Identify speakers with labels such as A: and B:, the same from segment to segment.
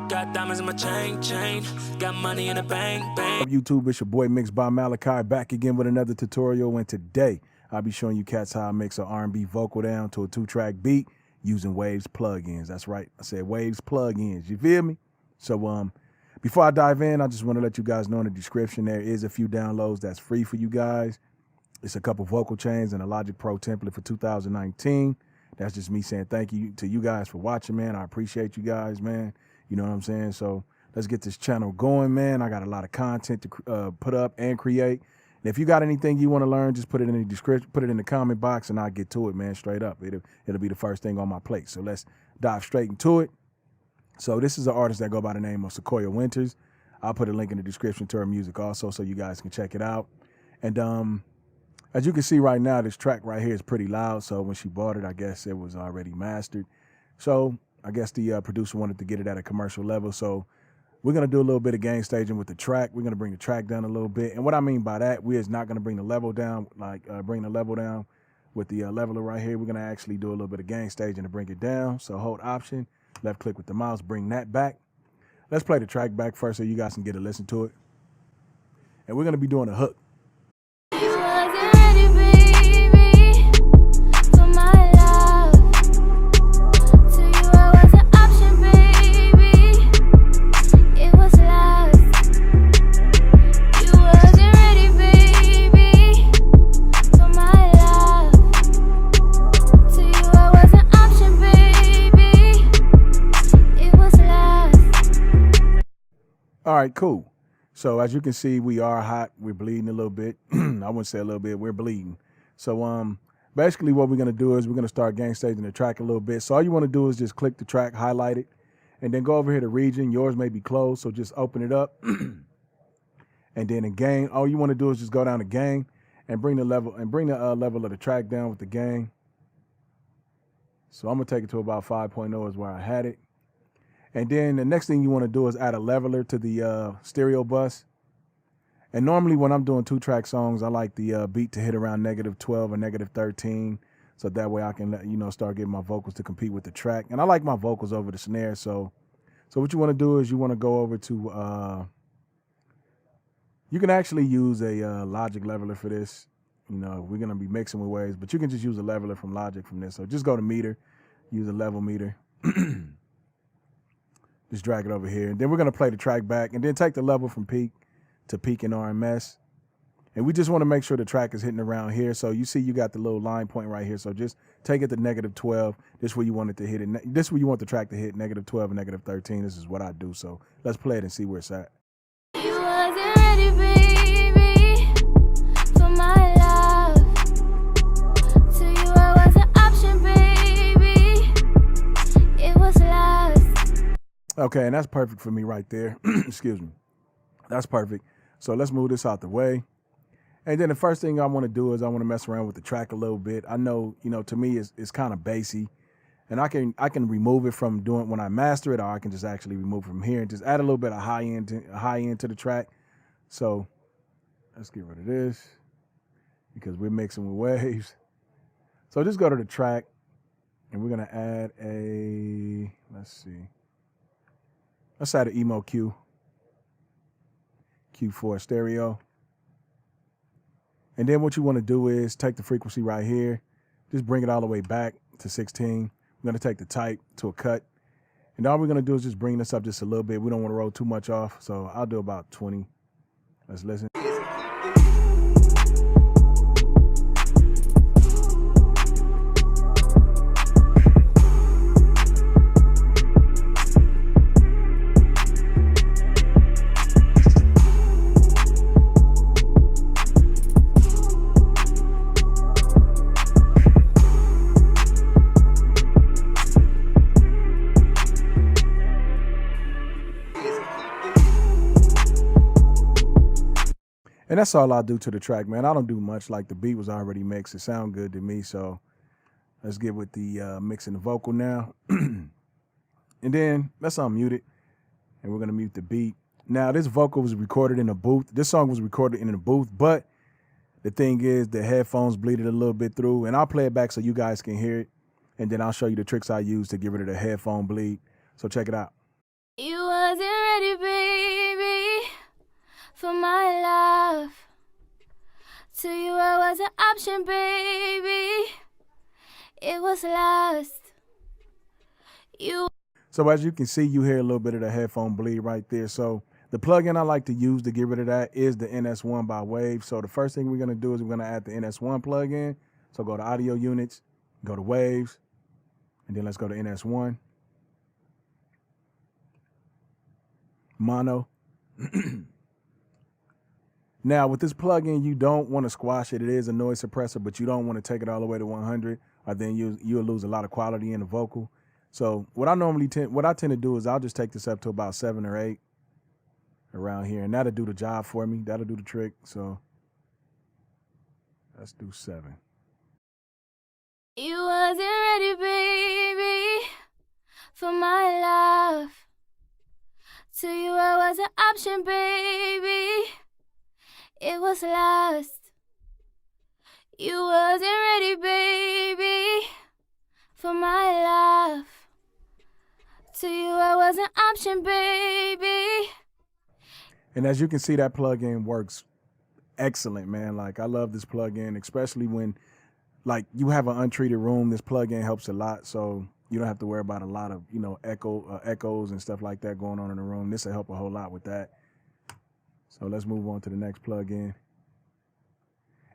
A: Got diamonds in my chain. Got money in the bank.
B: Up YouTube, it's your boy Mixed by Malachi, back again with another tutorial, and today I'll be showing you cats how I mix an R&B vocal down to a 2-track beat using Waves plugins. That's right, I said Waves plugins, you feel me? So before I dive in, I just want to let you guys know in the description there is a few downloads that's free for you guys. It's a couple vocal chains and a Logic Pro template for 2019. That's just me saying thank you to you guys for watching, man. I appreciate you guys, man. You know what I'm saying? So let's get this channel going, man. I got a lot of content to put up and create. And if you got anything you want to learn, just put it in the description, put it in the comment box, and I'll get to it, man, straight up. It'll be the first thing on my plate. So let's dive straight into it. So this is an artist that go by the name of Sequoia Winters. I'll put a link in the description to her music also so you guys can check it out. And as you can see right now, this track right here is pretty loud. So when she bought it, I guess it was already mastered. So I guess the producer wanted to get it at a commercial level. So we're going to do a little bit of gain staging with the track. We're going to bring the track down a little bit. And what I mean by that, we is not going to bring the level down, bring the level down with the leveler right here. We're going to actually do a little bit of gain staging to bring it down. So hold Option, left click with the mouse, bring that back. Let's play the track back first so you guys can get a listen to it. And we're going to be doing a hook. All right, cool. So as you can see, we are hot. We're bleeding a little bit. I wouldn't say a little bit. We're bleeding. So basically what we're going to do is we're going to start gain staging the track a little bit. So all you want to do is just click the track, highlight it, and then go over here to region. Yours may be closed, so just open it up. And then in gain, all you want to do is just go down to gain and bring the level of the track down with the gain. So I'm going to take it to about 5.0 is where I had it. And then the next thing you want to do is add a leveler to the stereo bus. And normally when I'm doing 2-track songs, I like the beat to hit around -12 or -13. So that way I can, start getting my vocals to compete with the track. And I like my vocals over the snare. So what you want to do is you want to go over to, you can actually use a Logic leveler for this. We're going to be mixing with Waves, but you can just use a leveler from Logic from this. So just go to meter, use a level meter. Just drag it over here. And then we're going to play the track back and then take the level from peak to peak in RMS. And we just want to make sure the track is hitting around here. So you see you got the little line point right here. So just take it to -12. This is where you want it to hit it. This is where you want the track to hit -12 and -13. This is what I do. So let's play it and see where it's at.
C: You wasn't ready, baby, for my love. To you I was an option, baby. It was love.
B: Okay, and that's perfect for me right there. Excuse me. That's perfect. So let's move this out the way. And then the first thing I want to do is I want to mess around with the track a little bit. I know, to me it's kind of bassy. And I can remove it from doing when I master it, or I can just actually remove it from here and just add a little bit of high end to the track. So let's get rid of this because we're mixing with Waves. So just go to the track and we're gonna add let's add an emo Q4 stereo. And then what you want to do is take the frequency right here, just bring it all the way back to 16. We're going to take the type to a cut. And all we're going to do is just bring this up just a little bit. We don't want to roll too much off. So I'll do about 20. Let's listen. And that's all I do to the track, man. I don't do much. Like the beat was already mixed. It sounded good to me. So let's get with the mixing the vocal now. And then let's unmute it. And we're going to mute the beat. Now, this vocal was recorded in a booth. This song was recorded in a booth. But the thing is, the headphones bleeded a little bit through. And I'll play it back so you guys can hear it. And then I'll show you the tricks I use to get rid of the headphone bleed. So check it out.
C: You wasn't ready, baby, for my love. To you I was an option, baby. It was lost.
B: So as you can see, you hear a little bit of the headphone bleed right there. So the plugin I like to use to get rid of that is the NS1 by Waves. So the first thing we're gonna do is we're gonna add the NS1 plugin. So go to audio units, go to Waves, and then let's go to NS1. Mono. Now with this plugin, you don't want to squash it. It is a noise suppressor, but you don't want to take it all the way to 100, or then you'll lose a lot of quality in the vocal. So what I tend to do is I'll just take this up to about 7 or 8 around here, and that'll do the job for me. That'll do the trick. So let's do 7.
C: You wasn't ready, baby, for my love. To you I was an option, baby. It was lost. You wasn't ready, baby, for my love. To you I was an option, baby.
B: And as you can see, that plugin works excellent, man. Like I love this plugin, especially when like you have an untreated room. This plugin helps a lot, so you don't have to worry about a lot of echoes and stuff like that going on in the room. This will help a whole lot with that. So let's move on to the next plugin.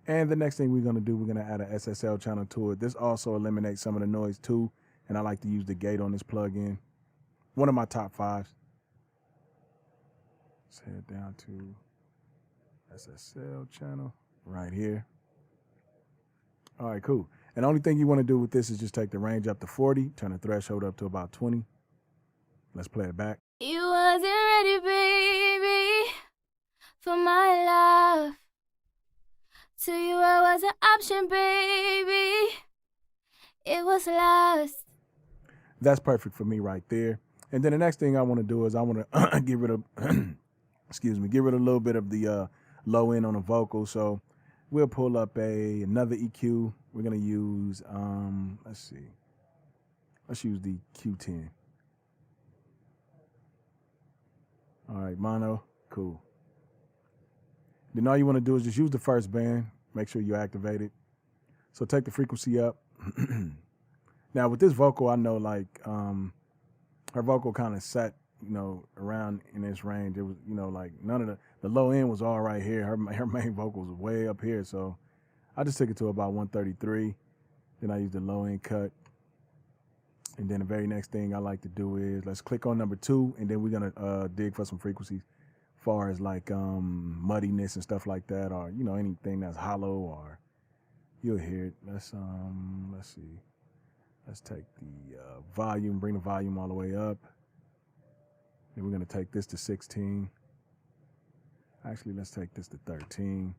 B: And the next thing we're gonna do, we're gonna add an SSL channel to it. This also eliminates some of the noise too, and I like to use the gate on this plugin. One of my top 5s. Let's head down to SSL channel right here. All right, cool. And the only thing you want to do with this is just take the range up to 40, turn the threshold up to about 20. Let's play it back.
C: You wasn't ready, baby, for my love. To you I was an option, baby. It was lost.
B: That's perfect for me right there. And then the next thing I want to do is I want to get rid of, get rid of a little bit of the low end on the vocal. So we'll pull up another EQ. We're gonna use, let's use the Q10. All right, mono, cool. Then all you want to do is just use the first band. Make sure you activate it. So take the frequency up. Now with this vocal, I know like her vocal kind of sat, around in this range. It was, like none of the low end was all right here. Her main vocal was way up here. So I just took it to about 133. Then I used the low end cut. And then the very next thing I like to do is let's click on number 2, and then we're gonna dig for some frequencies, as far as like muddiness and stuff like that, or anything that's hollow, or you'll hear it. Let's see. Let's take the volume, bring the volume all the way up. Then we're gonna take this to 16. Actually, let's take this to 13.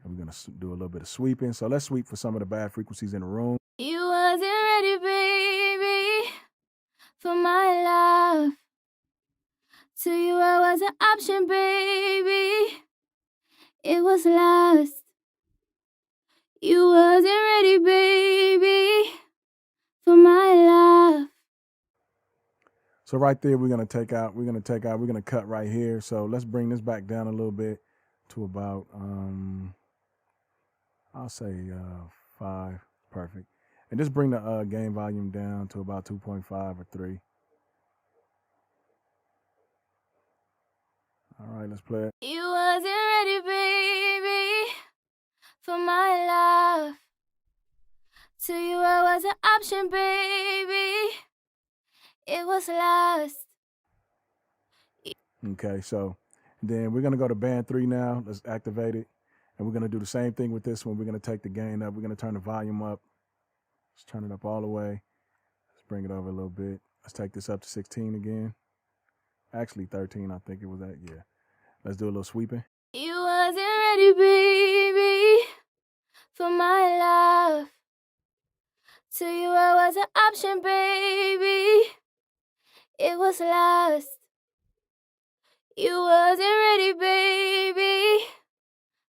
B: And we're gonna do a little bit of sweeping. So let's sweep for some of the bad frequencies in the room.
C: You wasn't ready, baby, for my love. To you I was an option, baby. It was lost. You wasn't ready, baby, for my love.
B: So right there, we're gonna cut right here. So let's bring this back down a little bit to about, I'll say 5, perfect. And just bring the gain volume down to about 2.5 or 3. All right, let's play it.
C: You wasn't ready, baby, for my love. To you I was an option, baby. It was lost.
B: Okay, so then we're gonna go to band 3 now. Let's activate it. And we're gonna do the same thing with this one. We're gonna take the gain up. We're gonna turn the volume up. Let's turn it up all the way. Let's bring it over a little bit. Let's take this up to 16 again. Actually 13, I think it was at, yeah. Let's do a little sweeping.
C: You wasn't ready, baby, for my love. To you I was an option, baby. It was lost. You wasn't ready, baby,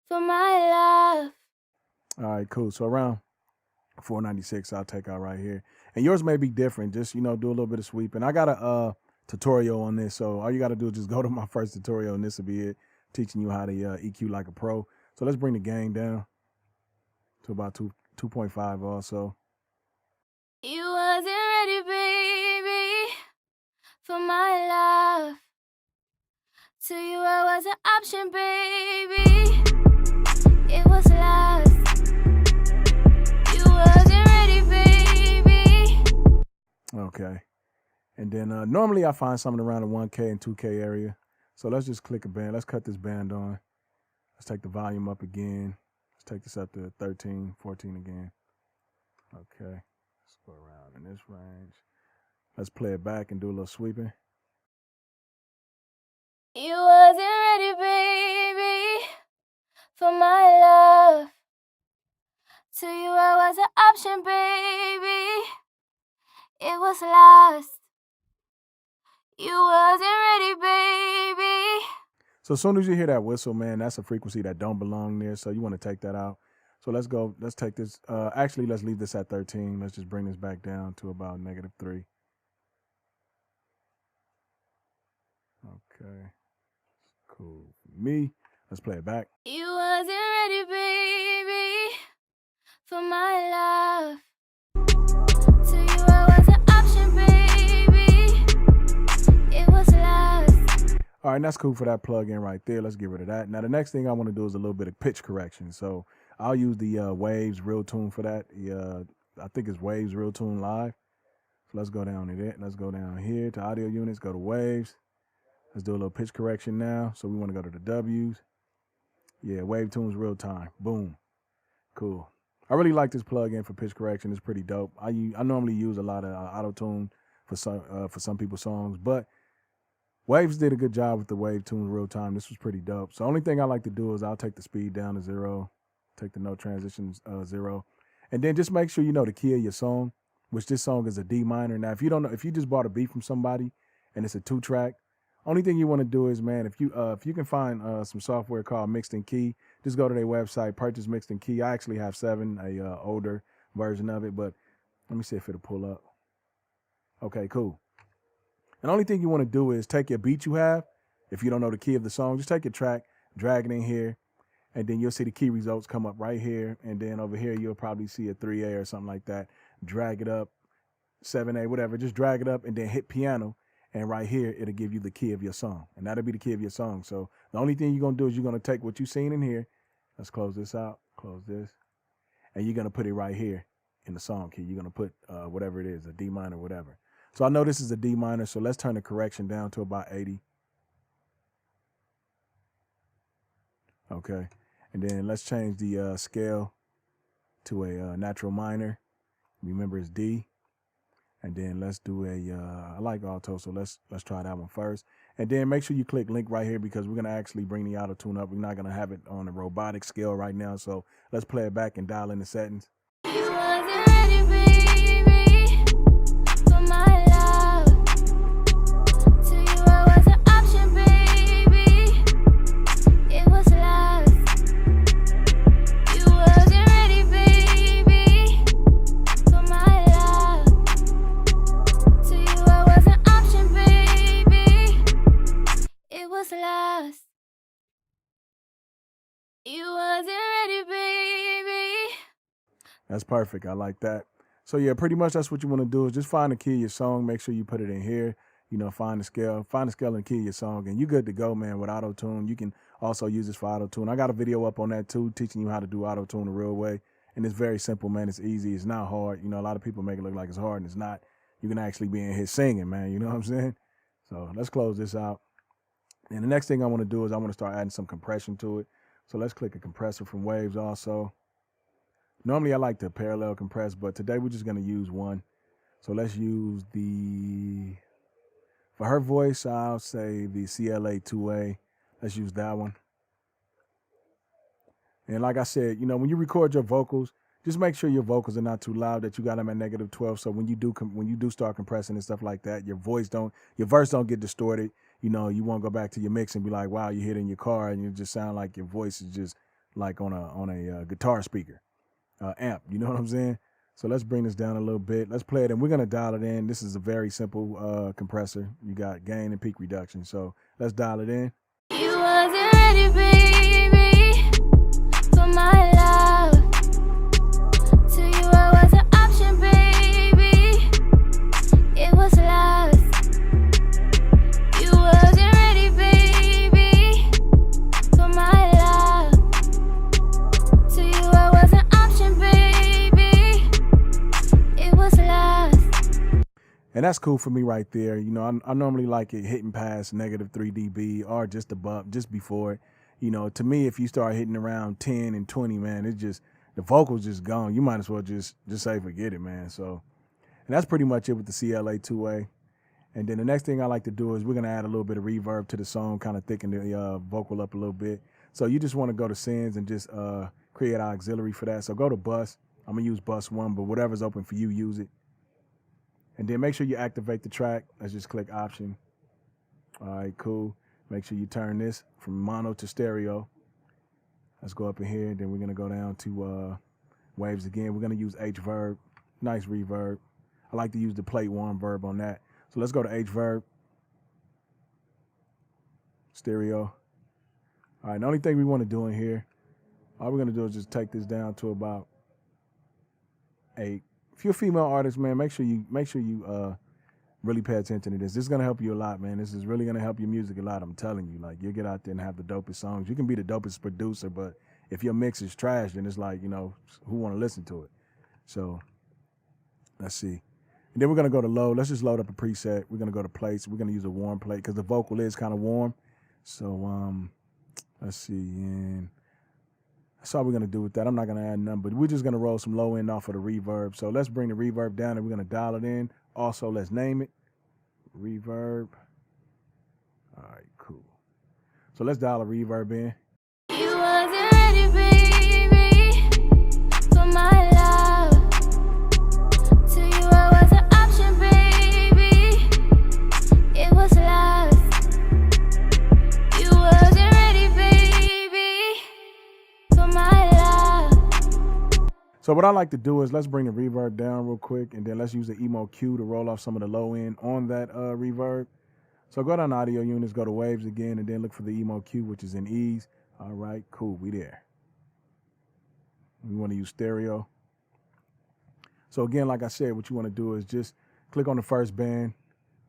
C: for my love.
B: All right, cool. So around 496, I'll take out right here. And yours may be different. Just, do a little bit of sweeping. I got a tutorial on this. So all you got to do is just go to my first tutorial, and this will be it, teaching you how to EQ like a pro. So let's bring the gain down to about 2.5 also.
C: You wasn't ready, baby, for my love. To you I was an option, baby. It was lost. You wasn't ready, baby.
B: Okay. And then normally I find something around the 1K and 2K area. So let's just click a band. Let's cut this band on. Let's take the volume up again. Let's take this up to 13, 14 again. Okay. Let's go around in this range. Let's play it back and do a little sweeping.
C: You wasn't ready, baby, for my love. To you I was an option, baby. It was lost. You wasn't ready, baby.
B: So as soon as you hear that whistle, man, that's a frequency that don't belong there. So you want to take that out. So let's go. Let's take this. Actually, let's leave this at 13. Let's just bring this back down to about -3. Okay. Cool. Me. Let's play it back.
C: You wasn't ready, baby, for my love. To you I was an option, baby. It was lost.
B: All right, and that's cool for that plug-in right there. Let's get rid of that. Now, the next thing I want to do is a little bit of pitch correction. So I'll use the Waves Real Tune for that. I think it's Waves Real Tune Live. So let's go down to that. Let's go down here to audio units, go to Waves. Let's do a little pitch correction now. So we want to go to the W's. Yeah, Wave Tunes Real Time. Boom. Cool. I really like this plug-in for pitch correction. It's pretty dope. I normally use a lot of auto-tune for some people's songs, but Waves did a good job with the Wave Tunes Real Time. This was pretty dope. So the only thing I like to do is I'll take the speed down to 0, take the note transitions 0, and then just make sure you know the key of your song, which this song is a D minor. Now, if you don't know, if you just bought a beat from somebody and it's a 2-track, only thing you want to do is, man, if you can find some software called Mixed in Key, just go to their website, purchase Mixed in Key. I actually have 7, a older version of it, but let me see if it'll pull up. Okay, cool. And the only thing you want to do is take your beat you have. If you don't know the key of the song, just take your track, drag it in here, and then you'll see the key results come up right here. And then over here, you'll probably see a 3A or something like that. Drag it up, 7A, whatever. Just drag it up and then hit piano. And right here, it'll give you the key of your song. And that'll be the key of your song. So the only thing you're going to do is you're going to take what you've seen in here. Let's close this out, close this. And you're going to put it right here in the song key. You're going to put whatever it is, a D minor, whatever. So I know this is a D minor, so let's turn the correction down to about 80. Okay. And then let's change the scale to a natural minor. Remember, it's D. And then let's do I like auto, so let's try that one first. And then make sure you click link right here because we're going to actually bring the auto tune up. We're not going to have it on a robotic scale right now. So let's play it back and dial in the settings.
C: You wasn't ready, baby, for my love. To you I was an option, baby. It was lost. You wasn't ready, baby, for my love. To you I was an option, baby. It was lost. You wasn't ready, baby.
B: That's perfect. I like that. So yeah, pretty much that's what you want to do is just find the key of your song. Make sure you put it in here. You know, find the scale and key of your song, and you're good to go, man, with auto tune. You can also use this for auto tune. I got a video up on that too, teaching you how to do auto tune the real way. And it's very simple, man. It's easy. It's not hard. You know, a lot of people make it look like it's hard, and it's not. You can actually be in here singing, man. You know what I'm saying? So let's close this out. And the next thing I want to do is I want to start adding some compression to it. So let's click a compressor from Waves also. Normally I like to parallel compress, but today we're just going to use one. So let's use for her voice, I'll say the CLA 2A. Let's use that one. And like I said, you know, when you record your vocals, just make sure your vocals are not too loud, that you got them at -12. So when you do start compressing and stuff like that, your verse don't get distorted. You know, you won't go back to your mix and be like, wow, you hit it in your car and you just sound like your voice is just like on a guitar speaker, amp. You know what I'm saying? So let's bring this down a little bit. Let's play it, and we're going to dial it in. This is a very simple compressor. You got gain and peak reduction. So let's dial it in.
C: You wasn't ready, baby, for my love. To you I was an option, baby. It was love. You wasn't ready, baby, for my love. To you I was an option, baby. It was love.
B: And that's cool for me right there. You know, I normally like it hitting past -3 dB or just above, just before it. You know, to me, if you start hitting around 10 and 20, man, it's just, the vocal's just gone. You might as well just say forget it, man. So, and that's pretty much it with the CLA 2A. And then the next thing I like to do is we're going to add a little bit of reverb to the song, kind of thicken the vocal up a little bit. So you just want to go to sends and just create our auxiliary for that. So go to bus. I'm going to use bus 1, but whatever's open for you, use it. And then make sure you activate the track. Let's just click option. All right, cool. Make sure you turn this from mono to stereo. Let's go up in here, and then we're going to go down to waves again. We're going to use H-verb, nice reverb. I like to use the plate 1 verb on that. So let's go to H-verb, stereo. All right, the only thing we want to do in here, all we're going to do is just take this down to about 8. If you're a female artist, man, make sure you really pay attention to this. This is gonna help you a lot, man. This is really gonna help your music a lot. I'm telling you, like, you'll get out there and have the dopest songs. You can be the dopest producer, but if your mix is trash, then it's like, you know, who want to listen to it? So let's see. And then we're gonna go to load. Let's just load up a preset. We're gonna go to plates. We're gonna use a warm plate because the vocal is kind of warm. So let's see, and that's all we're going to do with that. I'm not going to add none, but we're just going to roll some low end off of the reverb. So let's bring the reverb down, and we're going to dial it in. Also, let's name it. Reverb. All right, cool. So let's dial a reverb in.
C: You wasn't ready, baby, for my love. To you I was an option, baby. It was love. You wasn't ready, baby, for my love.
B: So what I like to do is let's bring the reverb down real quick, and then let's use the emo Q to roll off some of the low end on that reverb. So go down to audio units, go to waves again, and then look for the emo Q, which is in E's. All right, cool, we there. We want to use stereo. So again, like I said, what you want to do is just click on the first band,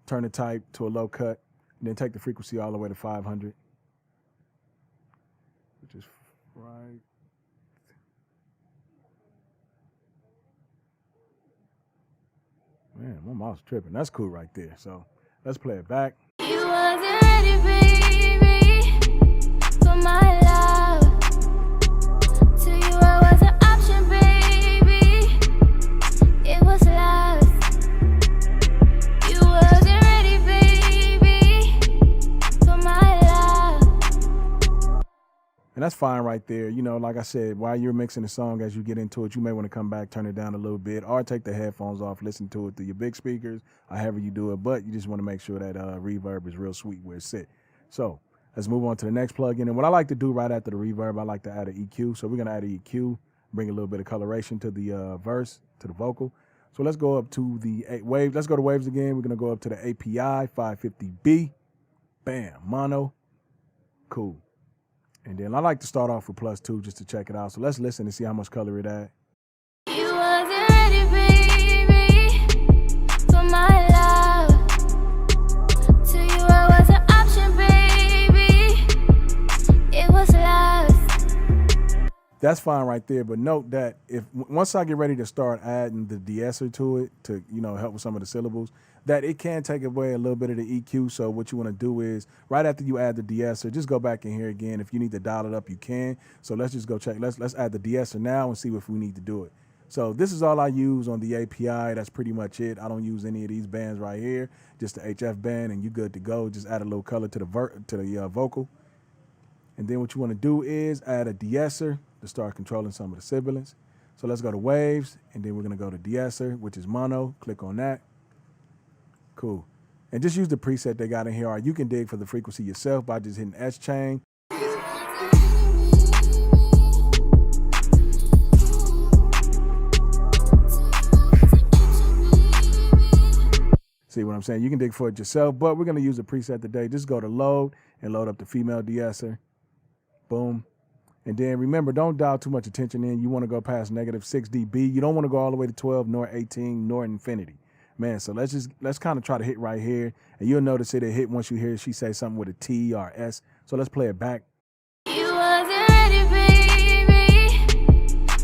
B: turn the type to a low cut, and then take the frequency all the way to 500, which is right. Man, my mouse tripping. That's cool right there. So let's play it back.
C: You wasn't ready, baby, for my love. To you I was an option, baby. It was love. You wasn't ready, baby, for my love.
B: And that's fine right there. You know, like I said, while you're mixing the song, as you get into it, you may want to come back, turn it down a little bit, or take the headphones off, listen to it through your big speakers, or however you do it. But you just want to make sure that reverb is real sweet where it's sit. So let's move on to the next plugin. And what I like to do right after the reverb, I like to add an EQ. So we're going to add an EQ, bring a little bit of coloration to the verse, to the vocal. So let's go up to the waves. Let's go to waves again. We're going to go up to the API 550B. Bam, mono. Cool. And then I like to start off with +2 just to check it out. So let's listen and see how much color it adds.
C: You wasn't ready, baby, for my love. To you I was an option, baby. It was love.
B: That's fine right there, but note that if once I get ready to start adding the de-esser to it to, you know, help with some of the syllables, that it can take away a little bit of the EQ. So what you want to do is right after you add the de-esser, just go back in here again. If you need to dial it up, you can. So let's just go check. Let's add the de-esser now and see if we need to do it. So this is all I use on the API. That's pretty much it. I don't use any of these bands right here, just the HF band, and you good to go. Just add a little color to the vocal. And then what you want to do is add a de-esser to start controlling some of the sibilance. So let's go to waves, and then we're going to go to de-esser, which is mono. Click on that. Cool. And just use the preset they got in here, or you can dig for the frequency yourself by just hitting S chain. See what I'm saying? You can dig for it yourself, but we're going to use a preset today. Just go to load and load up the female de-esser. Boom. And then remember, don't dial too much attention in. You want to go past -6 dB. You don't want to go all the way to 12, nor 18, nor infinity. Man, so let's kind of try to hit right here. And you'll notice it'll hit once you hear she say something with a T or S. So let's play it back.
C: You wasn't ready, baby,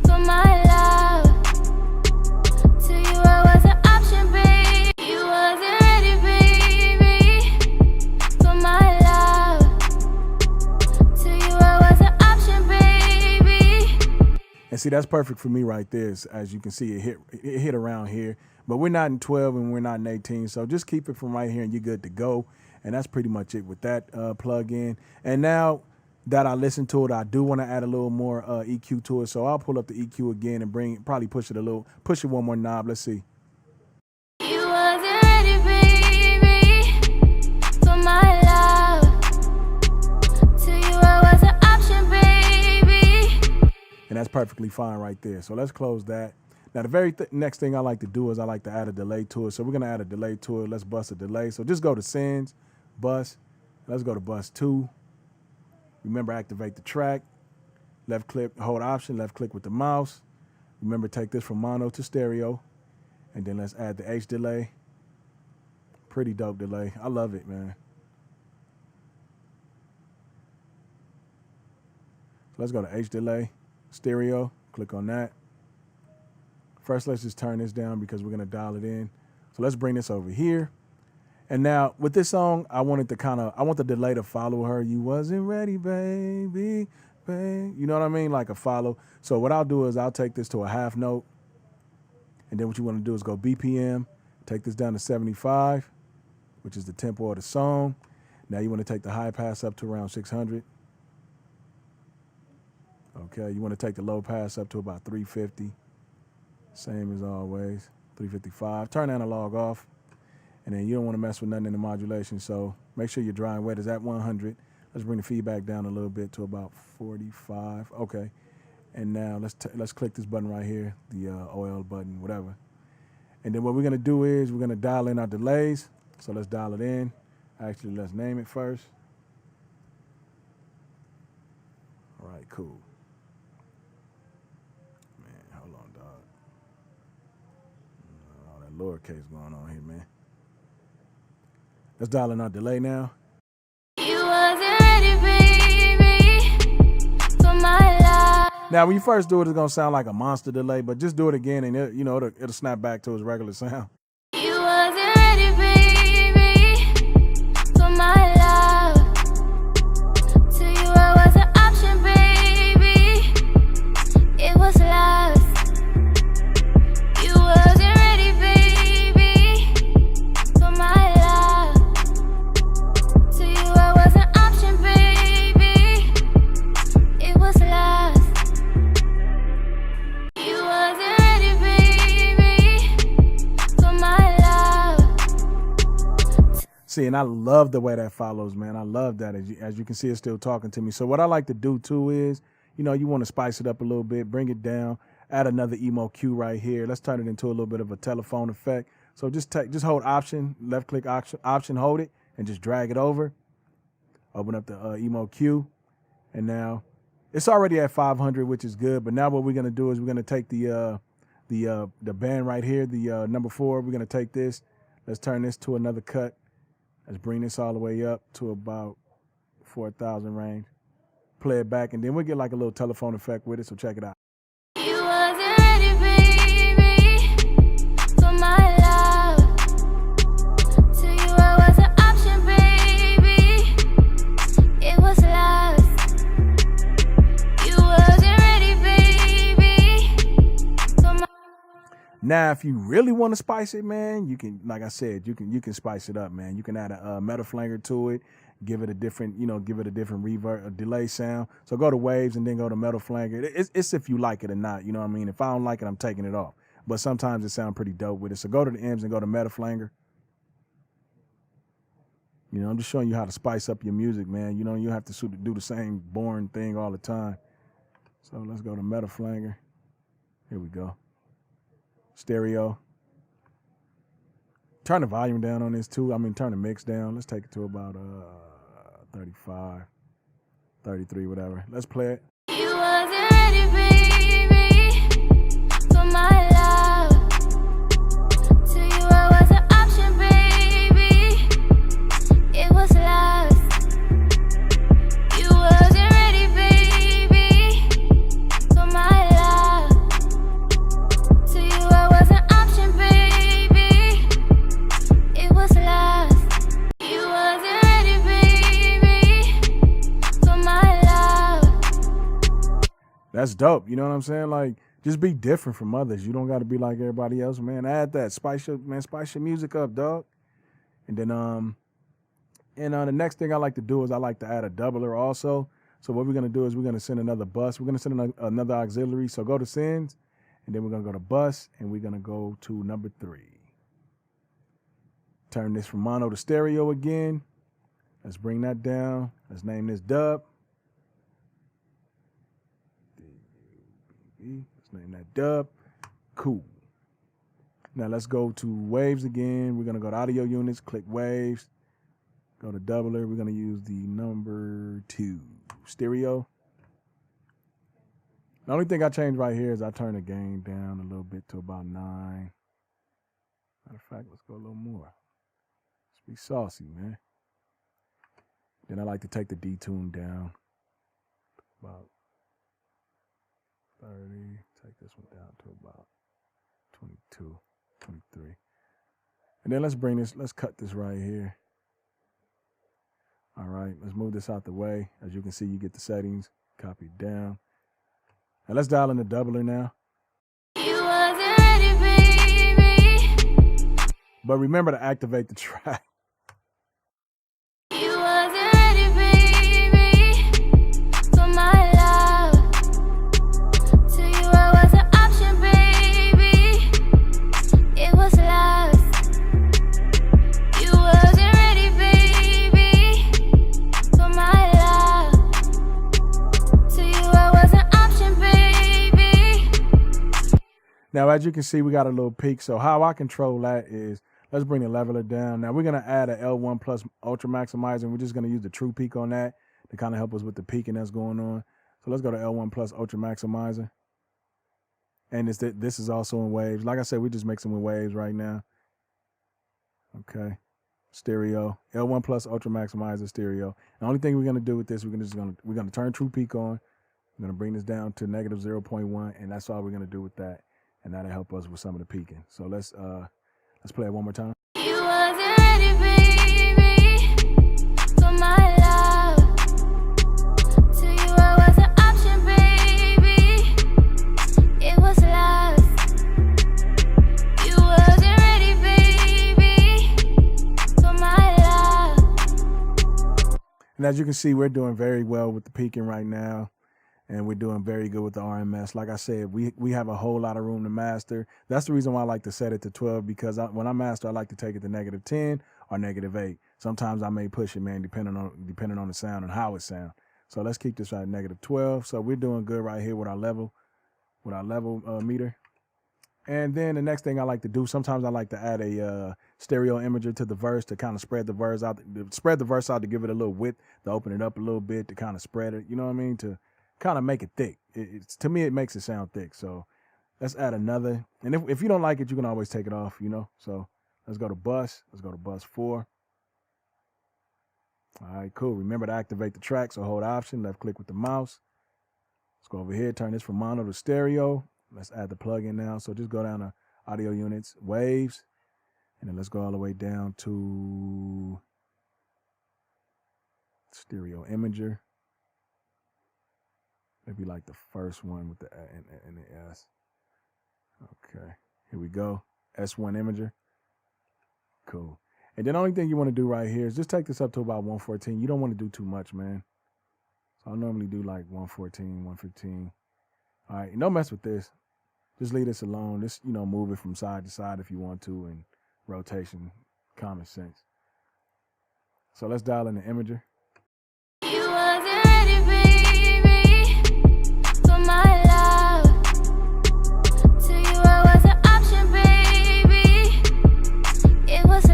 C: for my love. To you I was an option, baby. You wasn't ready, baby, for my love. To you I was an option, baby.
B: And see, that's perfect for me right there. As you can see, it hit around here. But we're not in 12 and we're not in 18. So just keep it from right here and you're good to go. And that's pretty much it with that plug-in. And now that I listened to it, I do want to add a little more EQ to it. So I'll pull up the EQ again and probably push it one more knob. Let's see.
C: You wasn't ready, baby, for my love. To you I was an option, baby.
B: And that's perfectly fine right there. So let's close that. Now, the very next thing I like to do is I like to add a delay to it. So we're going to add a delay to it. Let's bust a delay. So just go to Sends, Bus. Let's go to Bus 2. Remember, activate the track. Left click, hold Option, left click with the mouse. Remember, take this from mono to stereo. And then let's add the H delay. Pretty dope delay. I love it, man. So let's go to H delay, stereo. Click on that. First, let's just turn this down because we're going to dial it in. So let's bring this over here. And now with this song, I want the delay to follow her. You wasn't ready, baby, babe. You know what I mean? Like a follow. So what I'll do is I'll take this to a half note. And then what you want to do is go BPM, take this down to 75, which is the tempo of the song. Now you want to take the high pass up to around 600. Okay, you want to take the low pass up to about 350. Same as always, 355. Turn analog off, and then you don't want to mess with nothing in the modulation, so make sure your dry and wet is at 100. Let's bring the feedback down a little bit to about 45. Okay, and now let's click this button right here, the OL button, whatever. And then what we're going to do is we're going to dial in our delays. So let's dial it in. Actually, let's name it first. All right, cool. Lowercase going on here, man. Let's dial in our delay now.
C: You wasn't ready, baby, for my love.
B: Now, when you first do it, it's gonna sound like a monster delay, but just do it again, and it'll snap back to its regular sound.
C: You wasn't ready, baby, for my love. To you I was an option, baby. It was love. You wasn't ready, baby, for my love. To you I was an option, baby. It was love. You wasn't ready, baby, for my love.
B: See, and I love the way that follows, man. I love that. As you can see, it's still talking to me. So what I like to do too is, you want to spice it up a little bit, bring it down, add another emo cue right here. Let's turn it into a little bit of a telephone effect. So just hold Option, left click Option, hold it, and just drag it over. Open up the emo cue, and now it's already at 500, which is good. But now what we're gonna do is we're gonna take the band right here, the number 4. We're gonna take this. Let's turn this to another cut. Let's bring this all the way up to about 4,000 range. Play it back, and then we'll get like a little telephone effect with it. So check it out.
C: You wasn't ready, baby, for my love. To you I was an option, baby. It was love. You wasn't ready, baby, for my.
B: Now, if you really want to spice it, man, you can, like I said, you can spice it up, man. You can add a metal flanger to it, give it a different reverb, a delay sound. So go to waves and then go to metal flanger. It's if you like it or not, you know what I mean? If I don't like it, I'm taking it off. But sometimes it sounds pretty dope with it. So go to the M's and go to metal flanger. I'm just showing you how to spice up your music, man. You don't have to do the same boring thing all the time. So let's go to metal flanger. Here we go. Stereo. Turn the volume down on this too. I mean, turn the mix down. Let's take it to about 35, 33, whatever. Let's play it.
C: You wasn't ready, baby, for my love. To you I was an option, baby. It was lost. You wasn't ready, baby, for my love. To you I was an option, baby. It was lost. You wasn't ready, baby, for my love.
B: That's dope. You know what I'm saying? Like, just be different from others. You don't got to be like everybody else, man. Add that. Spice your music up, dog. And then, the next thing I like to do is I like to add a doubler also. So what we're going to do is we're going to send another bus. We're going to send another auxiliary. So go to sends, and then we're going to go to bus, and we're going to go to number 3. Turn this from mono to stereo again. Let's bring that down. Let's name this dub. Let's name that dub. Cool. Now let's go to waves again. We're going to go to audio units, click waves, go to doubler. We're going to use the number 2 stereo. The only thing I changed right here is I turn the gain down a little bit to about 9. Matter of fact, let's go a little more. Let's be saucy, man. Then I like to take the detune down about 30. Take this one down to about 22, 23. And then let's cut this right here. All right, let's move this out the way. As you can see, you get the settings, copy it down. And let's dial in the doubler now.
C: You wasn't ready, baby.
B: But remember to activate the track.
C: You wasn't ready, baby, for my love. To you I was an option, baby. It was lost. You wasn't ready, baby, for my love. To you I was an option, baby.
B: Now, as you can see, we got a little peak. So how I control that is, let's bring the leveler down. Now we're going to add a L1 plus ultra maximizer, and we're just going to use the true peak on that to kind of help us with the peaking that's going on. So let's go to L1 plus ultra maximizer. And this is also in waves. Like I said, we're just mixing with waves right now. Okay. Stereo. L1 plus ultra maximizer stereo. The only thing we're going to do with this, we're going to turn true peak on. We're going to bring this down to negative 0.1, and that's all we're going to do with that. And that'll help us with some of the peaking. So let's play it one more time.
C: You wasn't ready, baby, for my love. To you I was an option, baby. It was lost. You wasn't ready, baby, for my love.
B: And as you can see, we're doing very well with the peaking right now. And we're doing very good with the RMS. Like I said, we have a whole lot of room to master. That's the reason why I like to set it to 12, because when I master, I like to take it to negative 10 or negative 8. Sometimes I may push it, man, depending on the sound and how it sounds. So let's keep this at negative 12. So we're doing good right here with our level meter. And then the next thing I like to do, sometimes I like to add a stereo imager to the verse to kind of spread the verse out to give it a little width, to open it up a little bit, to kind of spread it. You know what I mean? To kind of make it thick. To me, it makes it sound thick. So let's add another. And if you don't like it, you can always take it off, you know. So let's go to bus. Let's go to bus 4. All right, cool. Remember to activate the track. So hold option, left click with the mouse. Let's go over here, turn this from mono to stereo. Let's add the plugin now. So just go down to audio units, waves, and then let's go all the way down to stereo imager. Maybe like the first one with the A and the S. Okay, here we go. S1 imager. Cool. And then the only thing you want to do right here is just take this up to about 114. You don't want to do too much, man. So I normally do like 114, 115. All right, don't mess with this. Just leave this alone. Just, move it from side to side if you want to, and rotation, common sense. So let's dial in the imager.
C: You wasn't ready, baby, for my love. To you I was an option, baby. It was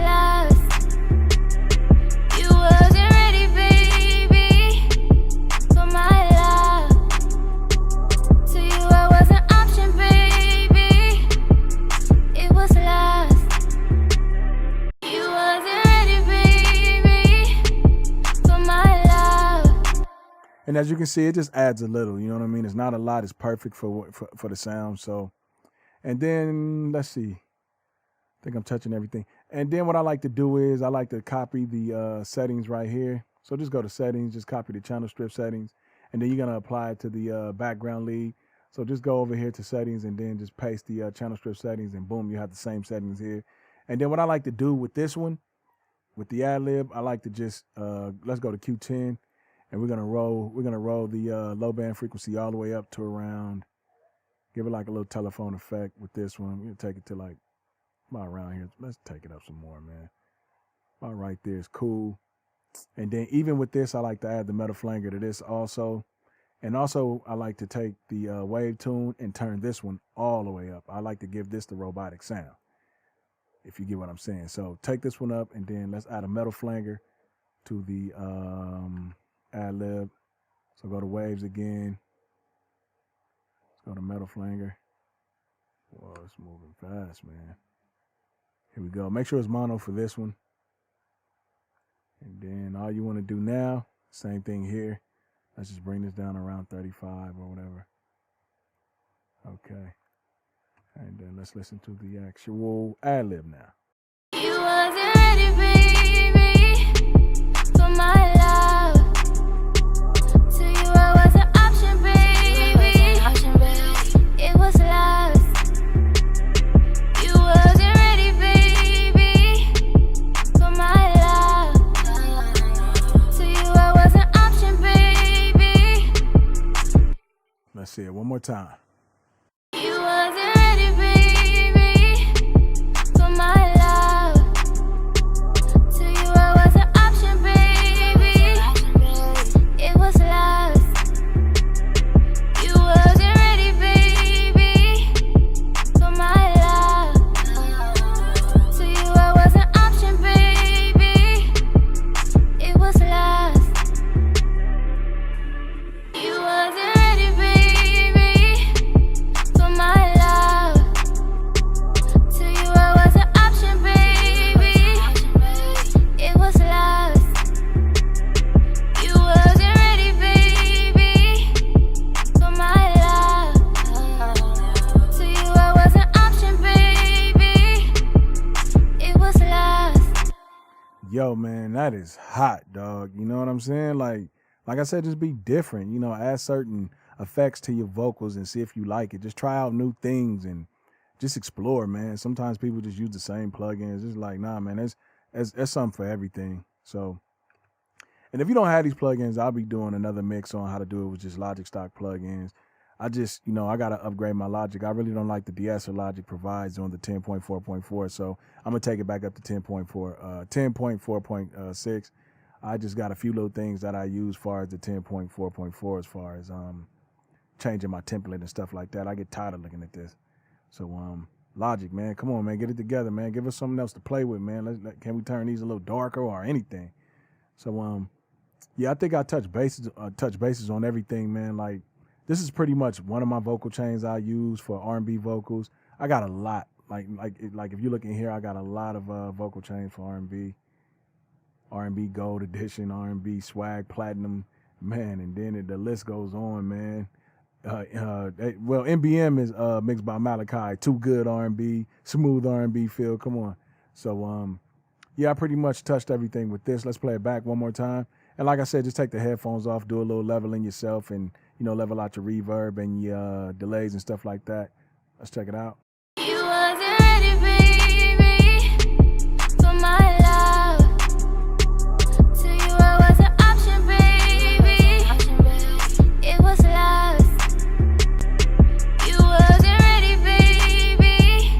B: And as you can see, it just adds a little, you know what I mean? It's not a lot. It's perfect for the sound. So, and then let's see. I think I'm touching everything. And then what I like to do is I like to copy the settings right here. So just go to settings, just copy the channel strip settings, and then you're gonna apply it to the background lead. So just go over here to settings and then just paste the channel strip settings, and boom, you have the same settings here. And then what I like to do with this one, with the ad-lib, I like to just let's go to Q10, and we're gonna roll the low band frequency all the way up to around. Give it like a little telephone effect with this one. We're gonna take it to like about around here. Let's take it up some more, man. About right there is cool. And then even with this, I like to add the metal flanger to this also. And also, I like to take the wave tune and turn this one all the way up. I like to give this the robotic sound, if you get what I'm saying. So take this one up, and then let's add a metal flanger to the ad-lib. So go to waves again. Let's go to metal flanger. Whoa, it's moving fast, man. Here we go. Make sure it's mono for this one. And then all you want to do now, same thing here. Let's just bring this down around 35 or whatever. Okay. And then let's listen to the actual ad-lib now.
C: You wasn't ready, baby, for my love. To you I was an option, baby. It was lost. You wasn't ready, baby, for my love. To you I was an option, baby.
B: Let's see it one more time.
C: You wasn't ready, baby, for my love. To you I was an option, baby. It was lost. You wasn't ready, baby, for my love. To you I was an option, baby. It was lost. You wasn't ready, baby, for my love. To you I was an option, baby. It was lost. You wasn't ready, baby, for my love. To you I was an option, baby. It was lost.
B: Yo, man, that is hot, dog. You know what I'm saying? Like I said, just be different. You know, add certain effects to your vocals and see if you like it. Just try out new things and just explore, man. Sometimes people just use the same plugins. It's like, nah, man, there's something for everything. So, and if you don't have these plugins, I'll be doing another mix on how to do it with just Logic stock plugins. I just, you know, I got to upgrade my Logic. I really don't like the de-esser Logic provides on the 10.4.4. So I'm going to take it back up to 10.4.6. I just got a few little things that I use as far as the 10.4.4 as far as changing my template and stuff like that. I get tired of looking at this. So Logic, man, come on, man, get it together, man. Give us something else to play with, man. Can we turn these a little darker or anything? So yeah, I think I touch bases on everything, man. Like, this is pretty much one of my vocal chains I use for R&B vocals. I got a lot. Like if you look in here, I got a lot of vocal chains for R&B Gold Edition, R&B Swag Platinum, man, and then the list goes on, man. Well, NBM is mixed by Malachi. Too Good R&B, smooth R&B feel. Come on. So yeah, I pretty much touched everything with this. Let's play it back one more time. And like I said, just take the headphones off, do a little leveling yourself, and level out your reverb and your delays and stuff like that. Let's check it out.
C: You wasn't ready, baby, for my love. To you I was an option, baby. It was lost. You wasn't ready, baby,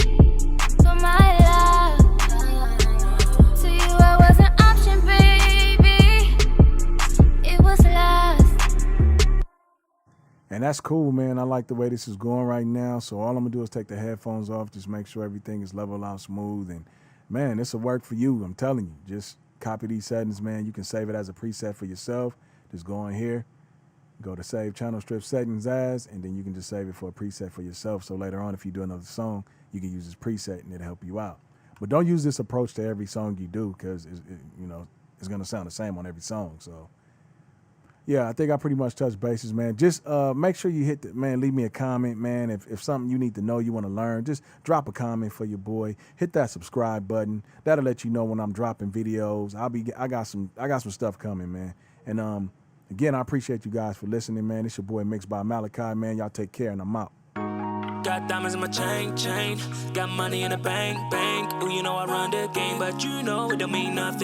C: for my love. To you I was an option, baby. It was lost.
B: And that's cool, man. I like the way this is going right now. So all I'm going to do is take the headphones off, just make sure everything is leveled out smooth. And, man, this will work for you. I'm telling you. Just copy these settings, man. You can save it as a preset for yourself. Just go in here, go to Save Channel Strip Settings As, and then you can just save it for a preset for yourself. So later on, if you do another song, you can use this preset, and it'll help you out. But don't use this approach to every song you do, because it's going to sound the same on every song. So Yeah, I think I pretty much touched bases, man. Just make sure you leave me a comment, man. If something you need to know, you want to learn, just drop a comment for your boy. Hit that subscribe button. That'll let you know when I'm dropping videos. I got some stuff coming, man. And again, I appreciate you guys for listening, man. It's your boy Mixed by Malachi, man. Y'all take care, and I'm out.
A: Got diamonds in my chain. Got money in the bank. Ooh, you know I run the game, but you know it don't mean nothing.